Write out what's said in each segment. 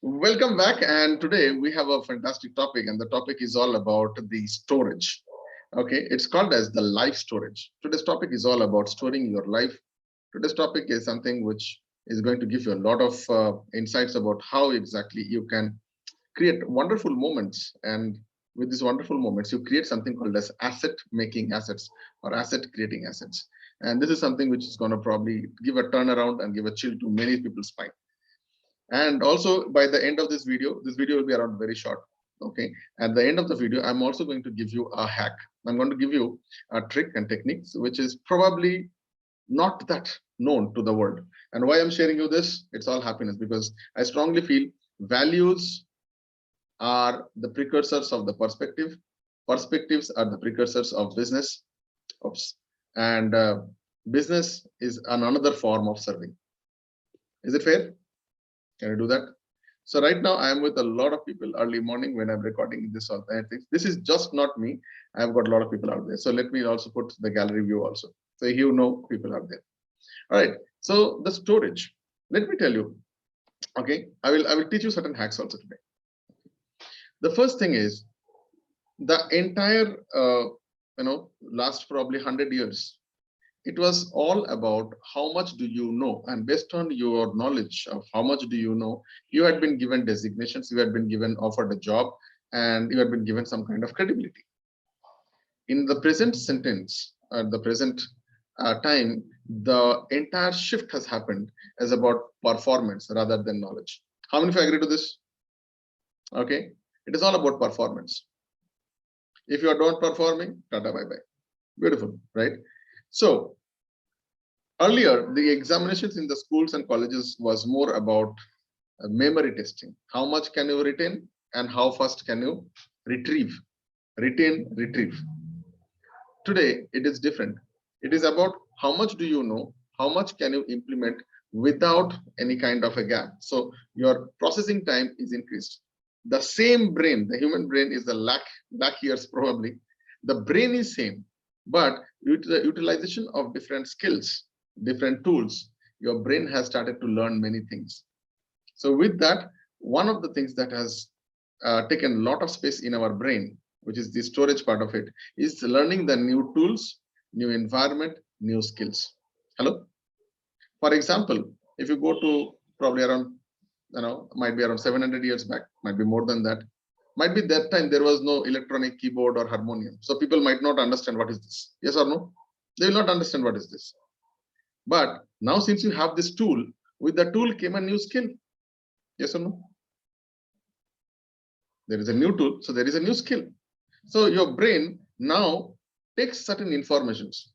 Welcome back, and today we have a fantastic topic, and the topic is all about the storage. Okay, it's called as the life storage. Today's topic is all about storing your life. Today's topic is something which is going to give you a lot of insights about how exactly you can create wonderful moments, and with these wonderful moments, you create something called as asset making assets or asset creating assets. And this is something which is going to probably give a turnaround and give a chill to many people's spine. And also by the end of this video will be around very short. Okay, at the end of the video I'm also going to give you a hack. I'm going to give you a trick and techniques which is probably not that known to the world. And why I'm sharing you this, it's all happiness, because I strongly feel values are the precursors of the perspectives are the precursors of business. Oops. And business is another form of serving. Is it fair? Can you do that? So right now I am with a lot of people early morning when I'm recording this all things. This is just not me. I've got a lot of people out there. So let me also put the gallery view also. So you know people out there. All right. So the storage. Let me tell you. Okay. I will teach you certain hacks also today. The first thing is the entire last probably 100 years, it was all about how much do you know, and based on your knowledge of how much do you know, you had been given designations, you had been given offered a job, and you had been given some kind of credibility. In the present sentence, at the present time, the entire shift has happened as about performance rather than knowledge. How many of you agree to this? Okay, it is all about performance. If you are not performing, tata bye bye. Beautiful, right? So earlier, the examinations in the schools and colleges was more about memory testing. How much can you retain and how fast can you retrieve? Retain, retrieve. Today, it is different. It is about how much do you know, how much can you implement without any kind of a gap. So your processing time is increased. The same brain, the human brain is the lakh years probably. The brain is same, but with the utilization of different skills, different tools, your brain has started to learn many things. So with that, one of the things that has taken a lot of space in our brain, which is the storage part of it, is learning the new tools, new environment, new skills. Hello? For example, if you go to probably around, might be around 700 years back, might be more than that, might be that time there was no electronic keyboard or harmonium. So people might not understand what is this. Yes or no? They will not understand what is this. But now since you have this tool, with the tool came a new skill. Yes or no? There is a new tool, so there is a new skill. So your brain now takes certain informations.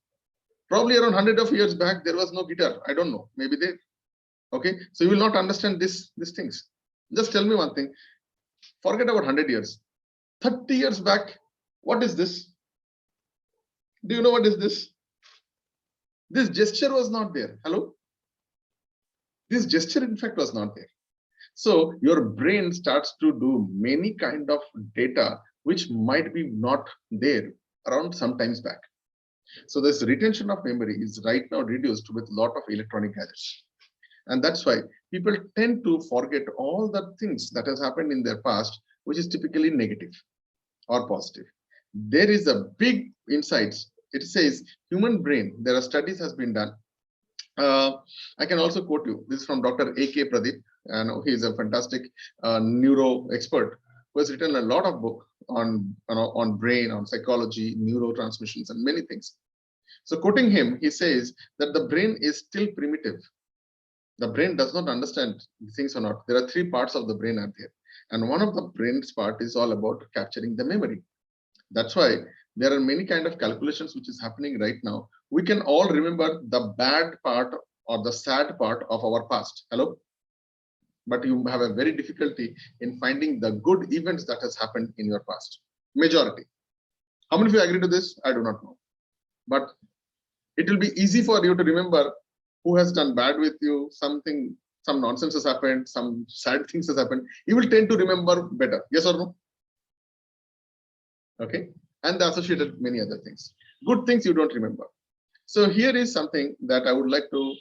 Probably around 100 of years back, there was no guitar. I don't know. Maybe there. Okay. So you will not understand these things. Just tell me one thing. Forget about 100 years. 30 years back, what is this? Do you know what is this? This gesture was not there. Hello? This gesture, in fact, was not there. So your brain starts to do many kind of data which might be not there around some times back. So this retention of memory is right now reduced with a lot of electronic gadgets. And that's why people tend to forget all the things that has happened in their past, which is typically negative or positive. There is a big insights. It says human brain, there are studies has been done. I can also quote you. This is from Dr. A.K. Pradeep, and he is a fantastic neuro expert who has written a lot of book on brain, on psychology, neurotransmissions, and many things. So quoting him, he says that the brain is still primitive. The brain does not understand things or not. There are three parts of the brain out there, and one of the brain's part is all about capturing the memory. That's why there are many kind of calculations which is happening right now. We can all remember the bad part or the sad part of our past. Hello? But you have a very difficulty in finding the good events that has happened in your past. Majority. How many of you agree to this? I do not know. But it will be easy for you to remember who has done bad with you, some nonsense has happened, some sad things has happened. You will tend to remember better. Yes or no? Okay. And the associated many other things. Good things you don't remember. So here is something that I would like to,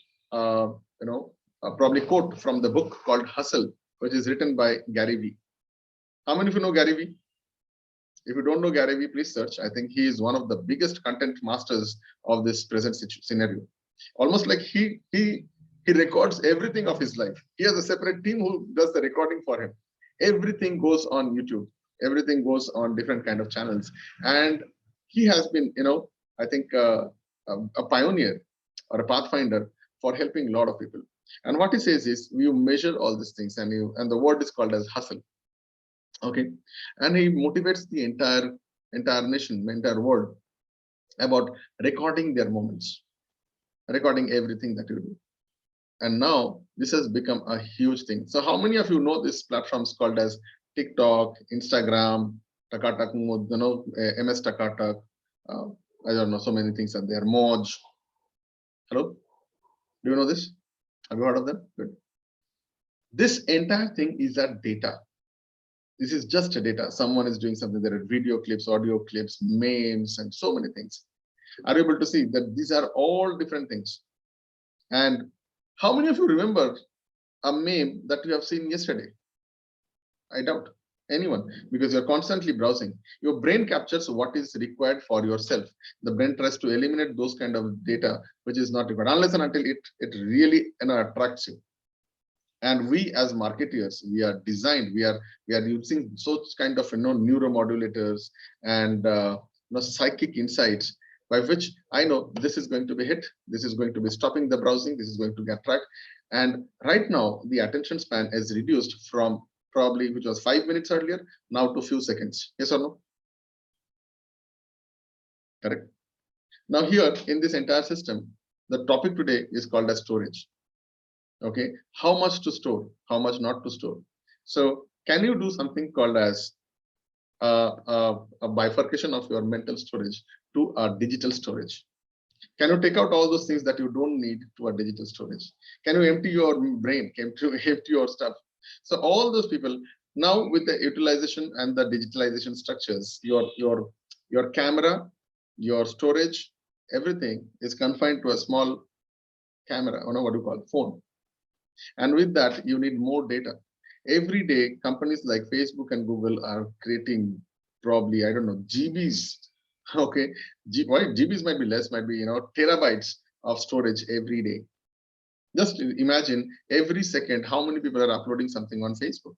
probably quote from the book called Hustle which is written by Gary Vee. How many of you know Gary Vee? If you don't know Gary Vee, please search. I think he is one of the biggest content masters of this present scenario. Almost like he records everything of his life. He has a separate team who does the recording for him. Everything goes on YouTube. Everything goes on different kind of channels. And he has been, I think a pioneer or a pathfinder for helping a lot of people. And what he says is, you measure all these things, and the word is called as hustle. Okay, and he motivates the entire nation, entire world about recording their moments, recording everything that you do. And now this has become a huge thing. So how many of you know these platforms called as TikTok, Instagram, Takatak, MS Takatak? I don't know, so many things are there. Moj. Hello, do you know this? Have you heard of them? Good. This entire thing is a data. This is just a data. Someone is doing something. There are video clips, audio clips, memes, and so many things. Are you able to see that these are all different things? And how many of you remember a meme that you have seen yesterday? I doubt anyone, because you're constantly browsing. Your brain captures what is required for yourself. The brain tries to eliminate those kind of data which is not required, unless and until it really attracts you. And we as marketeers, we are designed, we are using such kind of neuromodulators and psychic insights by which I know this is going to be hit, this is going to be stopping the browsing, this is going to get tracked. And right now the attention span is reduced from probably, which was 5 minutes earlier, now to few seconds. Yes or no? Correct. Now here in this entire system, the topic today is called as storage. Okay, how much to store, how much not to store. So can you do something called as a bifurcation of your mental storage to a digital storage? Can you take out all those things that you don't need to a digital storage? Can you empty your brain? Can you empty your stuff? So all those people now, with the utilization and the digitalization structures, your camera, your storage, everything is confined to a small camera, or what do you call it, phone. And with that, you need more data. Every day, companies like Facebook and Google are creating probably, I don't know, GBs. Okay, GBs might be less, might be terabytes of storage every day. Just imagine every second how many people are uploading something on Facebook.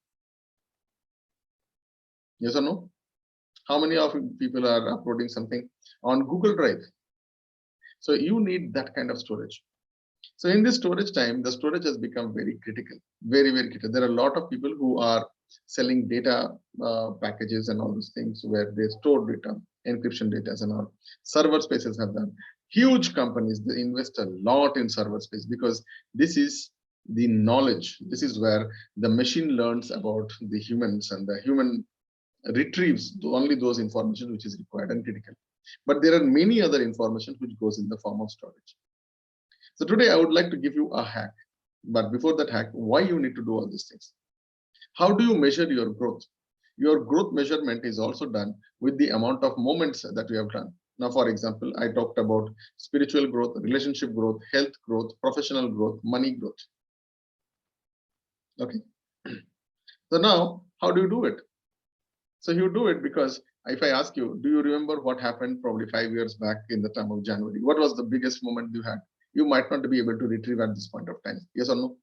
Yes or no? How many of people are uploading something on Google Drive? So you need that kind of storage. So in this storage time, the storage has become very critical, very, very critical. There are a lot of people who are selling data packages and all those things where they store data, encryption data and all. Server spaces have done. Huge companies, they invest a lot in server space because this is the knowledge. This is where the machine learns about the humans, and the human retrieves only those information which is required and critical. But there are many other information which goes in the form of storage. So today I would like to give you a hack. But before that hack, why you need to do all these things? How do you measure your growth? Your growth measurement is also done with the amount of moments that you have done. Now, for example, I talked about spiritual growth, relationship growth, health growth, professional growth, money growth. Okay. So now, how do you do it? So you do it because if I ask you, do you remember what happened probably 5 years back in the time of January? What was the biggest moment you had? You might not be able to retrieve at this point of time. Yes or no?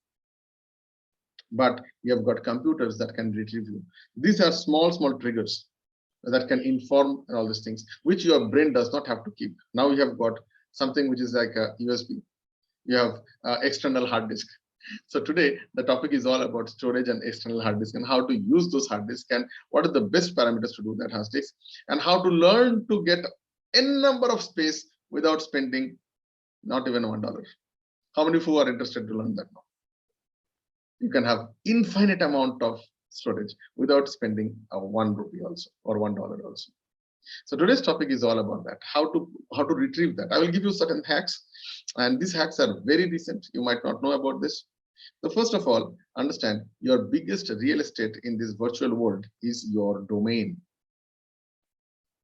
But you have got computers that can retrieve you. These are small triggers that can inform all these things, which your brain does not have to keep. Now you have got something which is like a USB. You have external hard disk. So today the topic is all about storage and external hard disk, and how to use those hard disks, and what are the best parameters to do that hard disk, and how to learn to get n number of space without spending not even $1. How many of you are interested to learn that now? You can have infinite amount of storage without spending a 1 rupee also, or $1 also. So today's topic is all about that, how to retrieve that. I will give you certain hacks, and these hacks are very recent. You might not know about this. So first of all, understand your biggest real estate in this virtual world is your domain.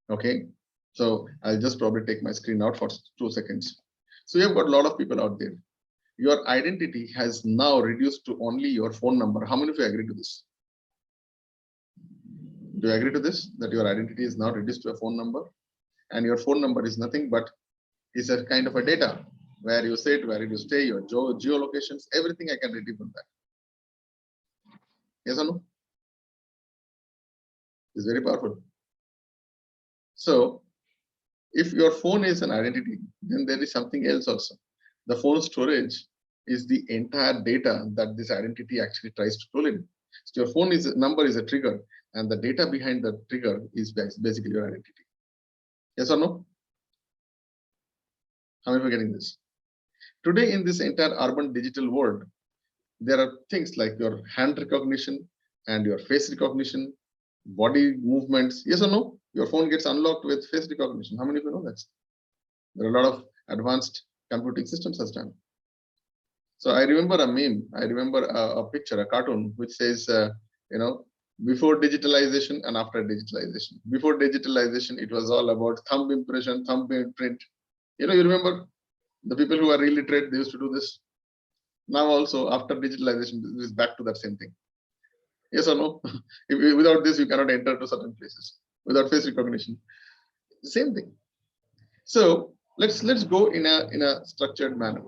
Okay, so I'll just probably take my screen out for 2 seconds. So you've got a lot of people out there. your identity has now reduced to only your phone number. How many of you agree to this? Do you agree to this, that your identity is now reduced to a phone number, and your phone number is nothing but is a kind of a data, where you sit, where you stay, your geolocations, everything I can retrieve from that. Yes or no? It's very powerful. So if your phone is an identity, then there is something else also. The phone storage is the entire data that this identity actually tries to pull in. So your phone number is a trigger, and the data behind the trigger is basically your identity. Yes or no? How many are getting this? Today, in this entire urban digital world, there are things like your hand recognition and your face recognition, body movements. Yes or no? Your phone gets unlocked with face recognition. How many of you know that? There are a lot of advanced computing systems has done. So I remember a meme. I remember a picture, a cartoon, which says, before digitalization and after digitalization. Before digitalization, it was all about thumb impression, thumb print. You remember the people who are illiterate, they used to do this. Now also, after digitalization, this is back to that same thing. Yes or no? Without this, you cannot enter to certain places. Without face recognition, same thing. So let's go in a structured manner.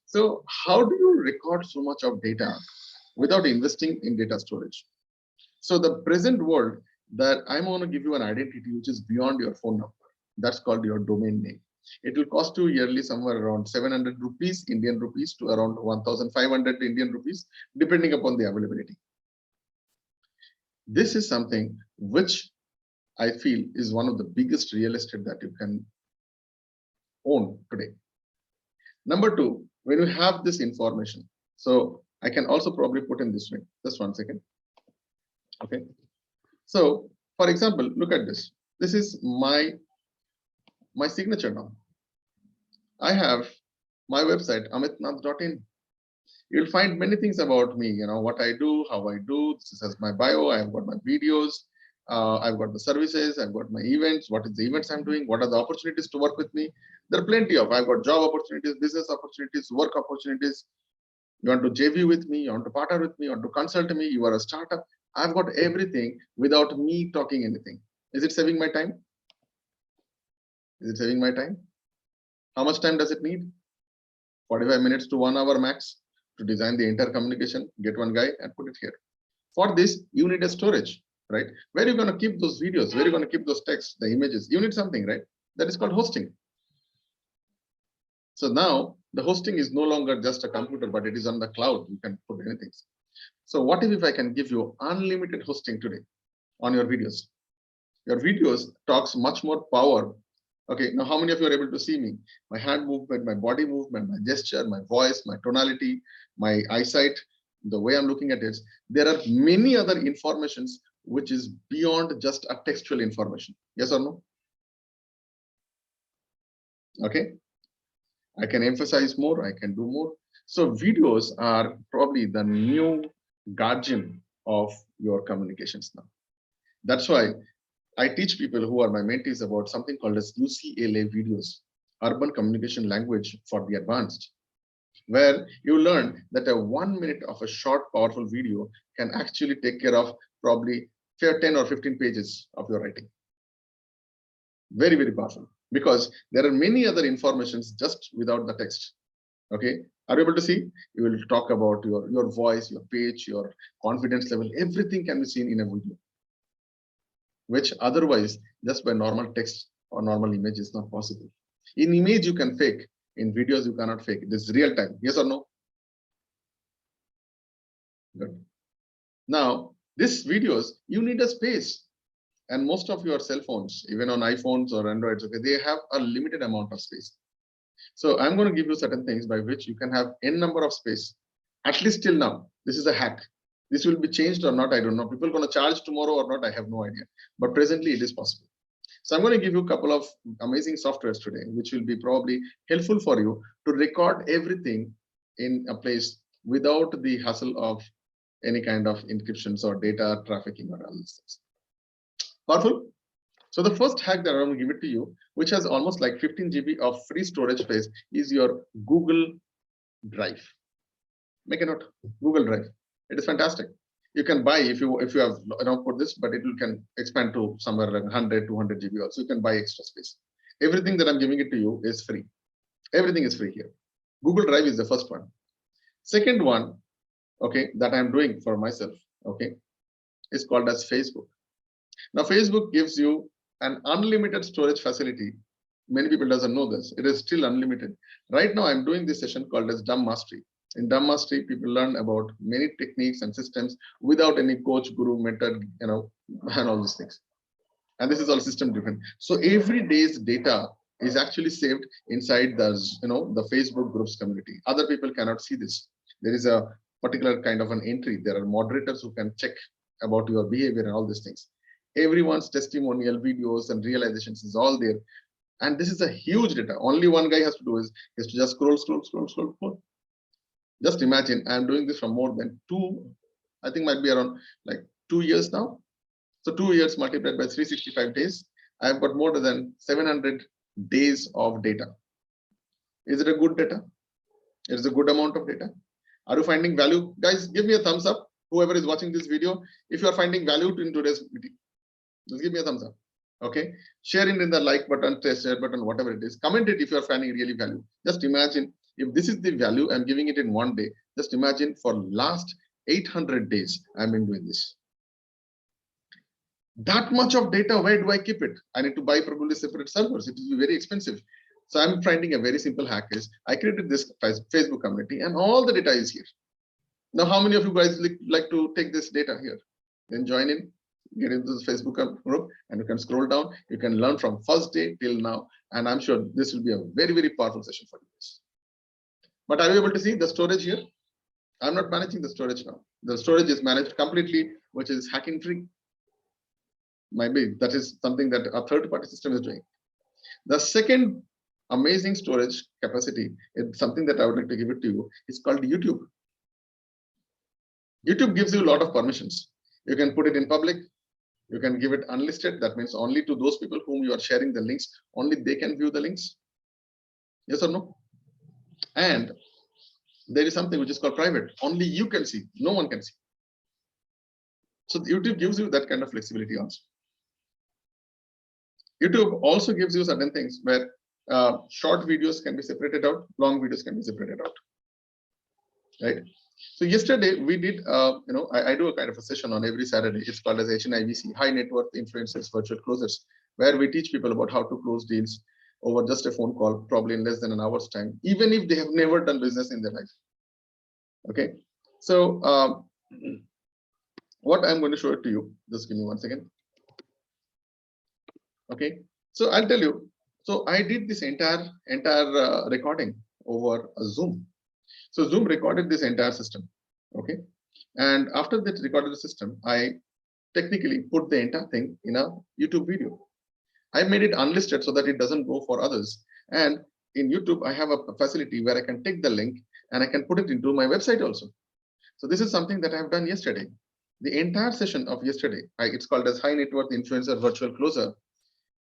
So how do you record so much of data without investing in data storage? So the present world, that I'm going to give you an identity which is beyond your phone number. That's called your domain name. It will cost you yearly somewhere around 700 rupees, Indian rupees, to around 1,500 Indian rupees, depending upon the availability. This is something which I feel is one of the biggest real estate that you can own today. Number two, when you have this information, so I can also probably put in this way. Just 1 second. Okay. So, for example, look at this. This is my signature now. I have my website, amitnath.in. You'll find many things about me, what I do, how I do. This is my bio. I've got my videos. I've got the services. I've got my events. What is the events I'm doing? What are the opportunities to work with me? There are plenty of. I've got job opportunities, business opportunities, work opportunities. You want to JV with me? You want to partner with me? You want to consult me? You are a startup. I've got everything without me talking anything. Is it saving my time? Is it saving my time? How much time does it need? 45 minutes to 1 hour max to design the entire communication, get one guy and put it here. For this, you need a storage, right? Where are you going to keep those videos? Where are you going to keep those texts, the images? You need something, right? That is called hosting. So now the hosting is no longer just a computer, but it is on the cloud. You can put anything. So what if I can give you unlimited hosting today on your videos? Your videos talks much more power. Okay, now how many of you are able to see me? My hand movement, my body movement, my gesture, my voice, my tonality, my eyesight, the way I'm looking at it. There are many other informations which is beyond just a textual information. Yes or no? Okay. I can emphasize more, I can do more. So videos are probably the new guardian of your communications now. That's why I teach people who are my mentees about something called as UCLA videos, Urban Communication Language for the Advanced, where you learn that a 1 minute of a short, powerful video can actually take care of probably 10 or 15 pages of your writing. Very, very powerful, because there are many other informations just without the text. Okay, are you able to see? You will talk about your voice, your pitch, your confidence level. Everything can be seen in a video, which otherwise just by normal text or normal image is not possible. In image you can fake, in videos you cannot fake. This is real time. Yes or no? Good. Now, these videos, you need a space. And most of your cell phones, even on iPhones or Androids, okay, they have a limited amount of space. So I'm going to give you certain things by which you can have n number of space, at least till now. This is a hack. This will be changed or not, I don't know. People are going to charge tomorrow or not, I have no idea. But presently it is possible. So I'm going to give you a couple of amazing softwares today, which will be probably helpful for you to record everything in a place without the hassle of any kind of encryptions or data trafficking or all these things. Powerful? So the first hack that I'm going to give it to you, which has almost like 15 GB of free storage space, is your Google Drive. Make a note. Google Drive. It is fantastic. You can buy if you have put this, but it can expand to somewhere like 100, 200 GB also. You can buy extra space. Everything that I'm giving it to you is free. Everything is free here. Google Drive is the first one. Second one, okay, that I'm doing for myself, okay, is called as Facebook. Now, Facebook gives you an unlimited storage facility. Many people doesn't know this. It is still unlimited. Right now, I'm doing this session called as Dumb Mastery. In Dumb Mastery, people learn about many techniques and systems without any coach, guru, method, and all these things. And this is all system driven. So every day's data is actually saved inside the Facebook groups community. Other people cannot see this. There is a particular kind of an entry. There are moderators who can check about your behavior and all these things. Everyone's testimonial videos and realizations is all there. And this is a huge data. Only one guy has to do is to just scroll. Just imagine, I'm doing this for more than I think might be around like 2 years now. So 2 years multiplied by 365 days, I've got more than 700 days of data. Is it a good data? It is a good amount of data. Are you finding value? Guys, give me a thumbs up. Whoever is watching this video, if you are finding value in today's meeting, just give me a thumbs up. Okay. Share it in the like button, share button, whatever it is. Comment it if you are finding really value. Just imagine if this is the value, I'm giving it in one day. Just imagine for last 800 days, I've been doing this. That much of data, where do I keep it? I need to buy probably separate servers. It will be very expensive. So I'm finding a very simple hack is I created this Facebook community and all the data is here. Now, how many of you guys like to take this data here? Then join in, get into the Facebook group, and you can scroll down. You can learn from first day till now. And I'm sure this will be a very, very powerful session for you guys. But are you able to see the storage here? I'm not managing the storage now. The storage is managed completely, which is hacking free. Maybe that is something that a third-party system is doing. The second amazing storage capacity is something that I would like to give it to you. It's called YouTube. YouTube gives you a lot of permissions. You can put it in public. You can give it unlisted. That means only to those people whom you are sharing the links, only they can view the links. Yes or no? And there is something which is called private. Only you can see. No one can see. So YouTube gives you that kind of flexibility also. YouTube also gives you certain things where short videos can be separated out, long videos can be separated out, right? So yesterday we did, I do a kind of a session on every Saturday. It's called as HNIVC, High Net Worth Influencers Virtual Closers, where we teach people about how to close deals over just a phone call, probably in less than an hour's time, even if they have never done business in their life. Okay, so what I'm going to show it to you. Just give me 1 second. Okay, so I'll tell you. So I did this entire recording over a Zoom. So Zoom recorded this entire system. Okay, and after that recorded the system, I technically put the entire thing in a YouTube video. I made it unlisted so that it doesn't go for others. And in YouTube, I have a facility where I can take the link and I can put it into my website also. So this is something that I have done yesterday. The entire session of yesterday, it's called as High Net Worth Influencer Virtual Closer.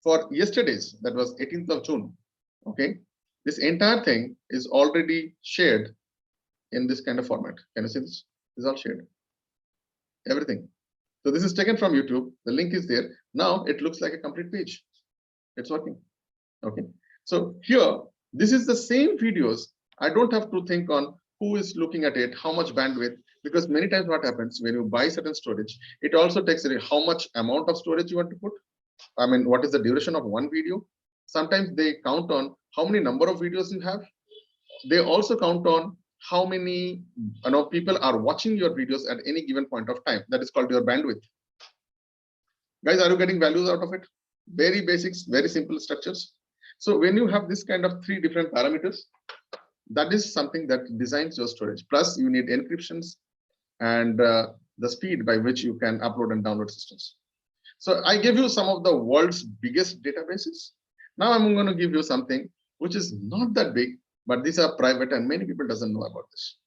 For yesterday's, that was 18th of June. Okay, this entire thing is already shared in this kind of format. Can you see this? This is all shared. Everything. So this is taken from YouTube. The link is there. Now it looks like a complete page. It's working. Okay. So here, this is the same videos. I don't have to think on who is looking at it, how much bandwidth, because many times what happens when you buy certain storage, it also takes how much amount of storage you want to put. I mean, what is the duration of one video? Sometimes they count on how many number of videos you have. They also count on how many people are watching your videos at any given point of time. That is called your bandwidth. Guys, are you getting values out of it? Very basics, very simple structures. So when you have this kind of 3 different parameters, that is something that designs your storage. Plus, you need encryptions and the speed by which you can upload and download systems. So I gave you some of the world's biggest databases. Now I'm going to give you something which is not that big, but these are private and many people doesn't know about this.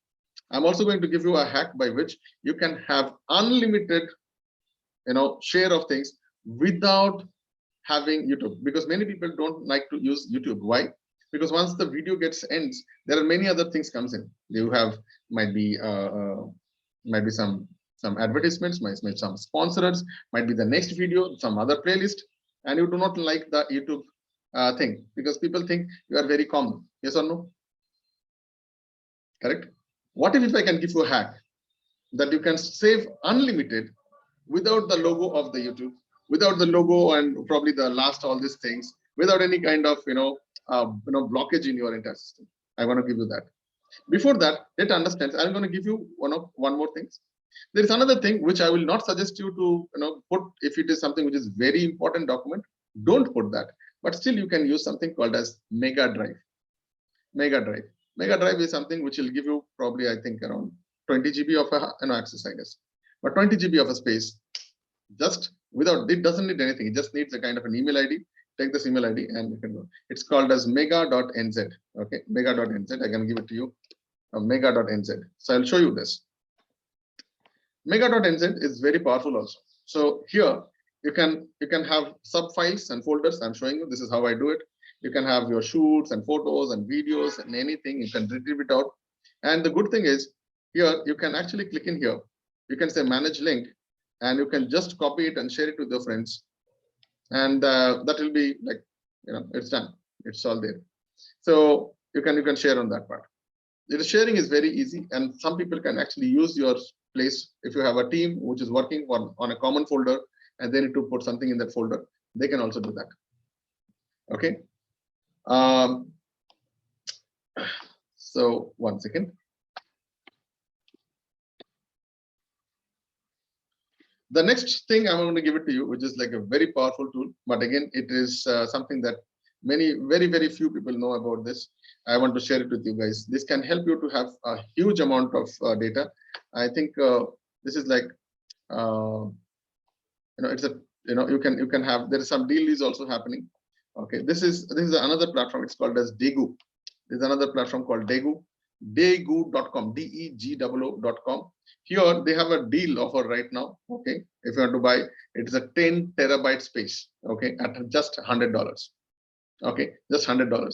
I'm also going to give you a hack by which you can have unlimited, share of things without having YouTube, because many people don't like to use YouTube. Why? because once the video gets ends, there are many other things comes in. You have might be some advertisements, might be some sponsors, might be the next video, some other playlist, and you do not like the YouTube thing because people think you are very common. Yes or no? Correct. What if I can give you a hack that you can save unlimited without the logo of the YouTube, without the logo and probably the last all these things, without any kind of blockage in your entire system? I want to give you that. Before that, let's understand. I'm going to give you one more thing. There is another thing which I will not suggest you to put if it is something which is very important document. Don't put that. But still, you can use something called as Mega Drive. Mega Drive. Mega Drive is something which will give you probably, I think, around 20 GB of access, I guess. But 20 GB of a space, just without, it doesn't need anything. It just needs a kind of an email ID. Take this email ID and you can go. It's called as mega.nz. Okay, mega.nz. I can give it to you. Mega.nz. So I'll show you this. Mega.nz is very powerful also. So here you can have sub files and folders. I'm showing you. This is how I do it. You can have your shoots and photos and videos and anything. You can retrieve it out. And the good thing is here you can actually click in here. You can say manage link, and you can just copy it and share it with your friends. And that will be like, it's done. It's all there. So you can share on that part. The sharing is very easy, and some people can actually use your place. If you have a team which is working on a common folder and they need to put something in that folder, they can also do that. Okay. So 1 second. The next thing I'm going to give it to you, which is like a very powerful tool, but again, it is something that very few people know about this. I want to share it with you guys. This can help you to have a huge amount of data. I think this is like, it's a, you can have, there is some deal is also happening. Okay, this is another platform. It's called as Degu. There's another platform called Degu, degu.com, degu.com. Here they have a deal offer right now. Okay, if you want to buy, it's a 10 terabyte space. Okay, at just $100. Okay, just $100.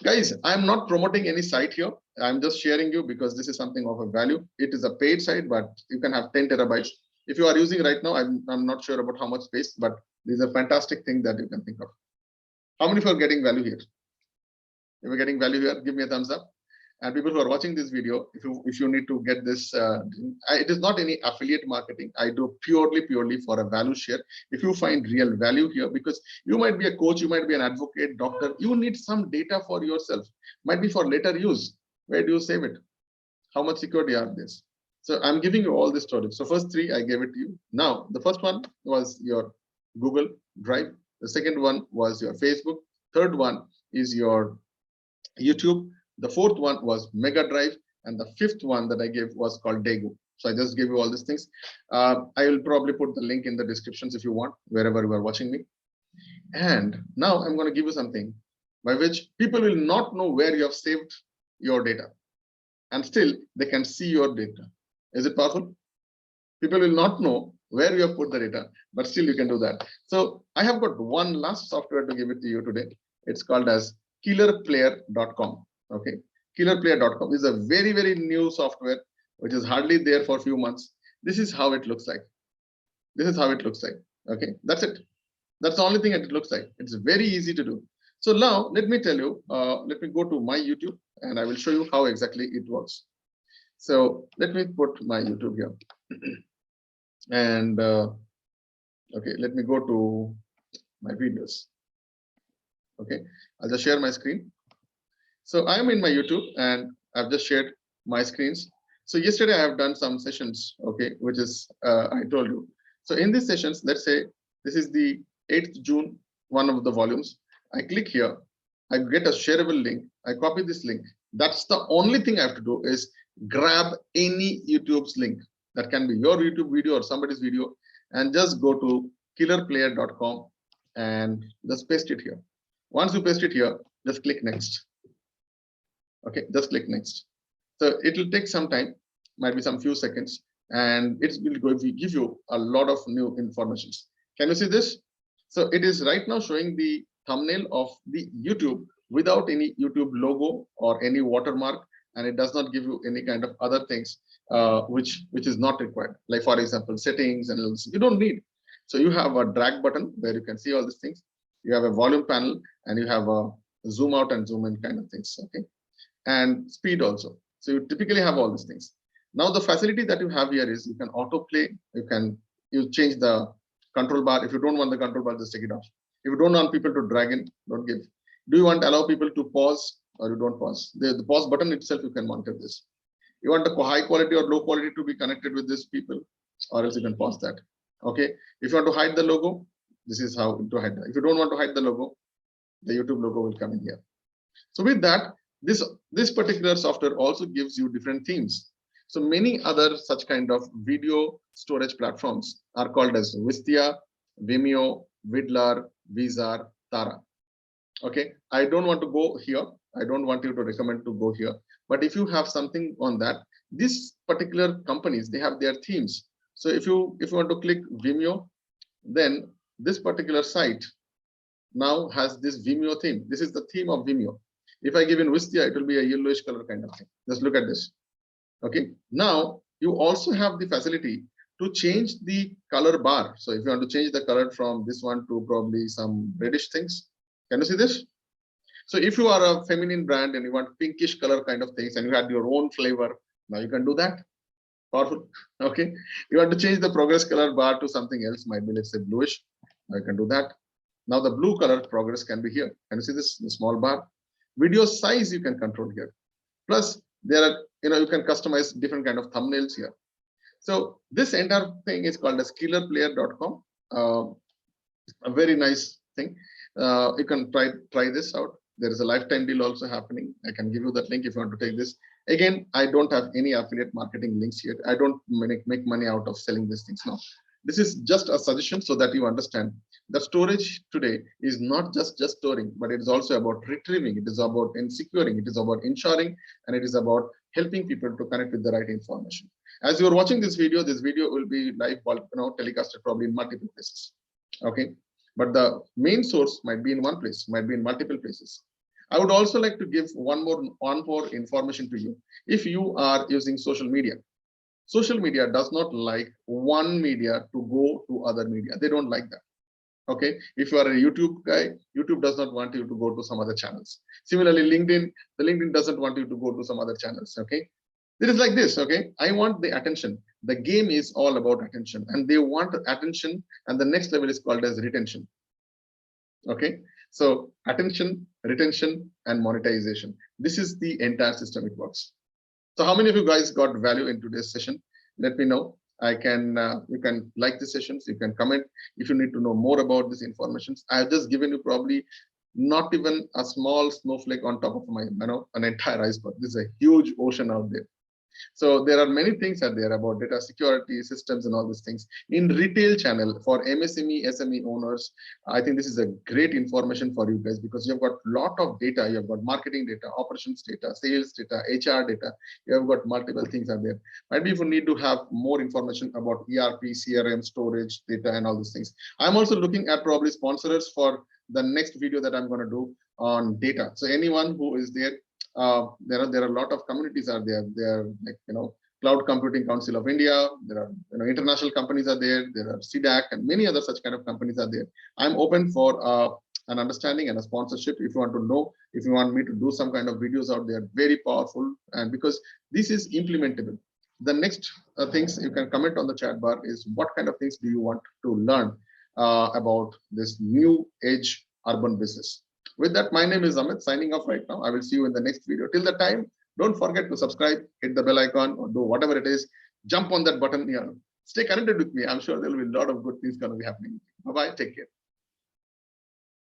Guys, I'm not promoting any site here. I'm just sharing you because this is something of a value. It is a paid site, but you can have 10 terabytes. If you are using right now, I'm not sure about how much space, but this is a fantastic thing that you can think of. How many of you are getting value here? If you're getting value here, give me a thumbs up. And people who are watching this video, if you need to get this, it is not any affiliate marketing. I do purely for a value share. If you find real value here, because you might be a coach, you might be an advocate, doctor, you need some data for yourself. Might be for later use. Where do you save it? How much security are this? So I'm giving you all this storage. So first three, I gave it to you. Now, the first one was your Google Drive. The second one was your Facebook. Third one is your YouTube. The fourth one was Mega Drive, and the fifth one that I gave was called Degu. So I just gave you all these things. I will probably put the link in the descriptions if you want, wherever you are watching me. And now I'm going to give you something by which people will not know where you have saved your data, and still they can see your data. Is it powerful? People will not know where you have put the data, but still you can do that. So I have got one last software to give it to you today. It's called as killerplayer.com. Okay, killerplayer.com is a very new software which is hardly there for a few months. This is how it looks like. This is how it looks like. Okay, that's it. That's the only thing that it looks like. It's very easy to do. So now let me tell you, let me go to my YouTube and I will show you how exactly it works. So let me put my YouTube here. And okay, let me go to my videos. Okay, I'll just share my screen. So I am in my YouTube and I've just shared my screens. So yesterday I have done some sessions, okay, which is I told you. So in these sessions, let's say this is the 8th June, one of the volumes. I click here, I get a shareable link. I copy this link. That's the only thing I have to do is grab any YouTube's link. That can be your YouTube video or somebody's video, and just go to killerplayer.com and just paste it here. Once you paste it here, just click next. Okay, just click next. So it will take some time, might be some few seconds, and it will go to give you a lot of new information. Can you see this? So it is right now showing the thumbnail of the YouTube without any YouTube logo or any watermark, and it does not give you any kind of other things which is not required. Like for example, settings and else. You don't need. So you have a drag button where you can see all these things. You have a volume panel and you have a zoom out and zoom in kind of things. Okay, and speed also. So you typically have all these things. Now the facility that you have here is you can autoplay. You change the control bar. If you don't want the control bar, just take it off. If you don't want people to drag in, don't give. Do you want to allow people to pause or you don't pause? The pause button itself, you can monitor this. You want the high quality or low quality to be connected with these people, or else you can pause that. Okay. If you want to hide the logo, this is how to hide that. If you don't want to hide the logo, the YouTube logo will come in here. So with that, this particular software also gives you different themes. So many other such kind of video storage platforms are called as Wistia, Vimeo, Vidlar, Vizar, Tara. Okay, I don't want to go here. I don't want you to recommend to go here. But if you have something on that, these particular companies, they have their themes. So if you want to click Vimeo, then this particular site now has this Vimeo theme. This is the theme of Vimeo. If I give in Wistia, it will be a yellowish color kind of thing. Just look at this. Okay. Now you also have the facility to change the color bar. So if you want to change the color from this one to probably some reddish things, can you see this? So if you are a feminine brand and you want pinkish color kind of things and you had your own flavor, now you can do that. Powerful. Okay. You want to change the progress color bar to something else, might be let's say bluish. Now you can do that. Now the blue color progress can be here. Can you see this? The small bar. Video size you can control here. Plus there are, you can customize different kind of thumbnails here. So this entire thing is called as killerplayer.com. A very nice thing. You can try this out. There is a lifetime deal also happening. I can give you that link if you want to take this. Again, I don't have any affiliate marketing links yet. I don't make money out of selling these things now. This is just a suggestion so that you understand that storage today is not just storing, but it is also about retrieving. It is about securing. It is about ensuring, and it is about helping people to connect with the right information. As you are watching this video will be live, telecasted probably in multiple places. Okay, but the main source might be in one place, might be in multiple places. I would also like to give one more information to you. If you are using social media does not like one media to go to other media. They don't like that. Okay. If you are a YouTube guy, YouTube does not want you to go to some other channels. Similarly, the LinkedIn doesn't want you to go to some other channels. Okay. It is like this. Okay. I want the attention. The game is all about attention, and they want attention. And the next level is called as retention. Okay. So attention, retention, and monetization. This is the entire system. It works. So how many of you guys got value in today's session? Let me know. You can like the sessions. You can comment if you need to know more about this information. I have just given you probably not even a small snowflake on top of my, an entire iceberg. This is a huge ocean out there. So there are many things out there about data security systems and all these things. In retail channel for MSME, SME owners, I think this is a great information for you guys because you've got a lot of data. You've got marketing data, operations data, sales data, HR data. You have got multiple things out there. Maybe if you need to have more information about ERP, CRM, storage, data, and all these things. I'm also looking at probably sponsors for the next video that I'm going to do on data. So anyone who is there, there are a lot of communities are there. There are like Cloud Computing Council of India. There are international companies are there. There are CDAC and many other such kind of companies are there. I'm open for an understanding and a sponsorship. If you want to know, if you want me to do some kind of videos out there, very powerful, and because this is implementable. The next things you can comment on the chat bar is what kind of things do you want to learn about this new age urban business. With that, my name is Amit, signing off right now. I will see you in the next video. Till that time, don't forget to subscribe, hit the bell icon, or do whatever it is. Jump on that button here. Stay connected with me. I'm sure there will be a lot of good things going to be happening. Bye-bye. Take care.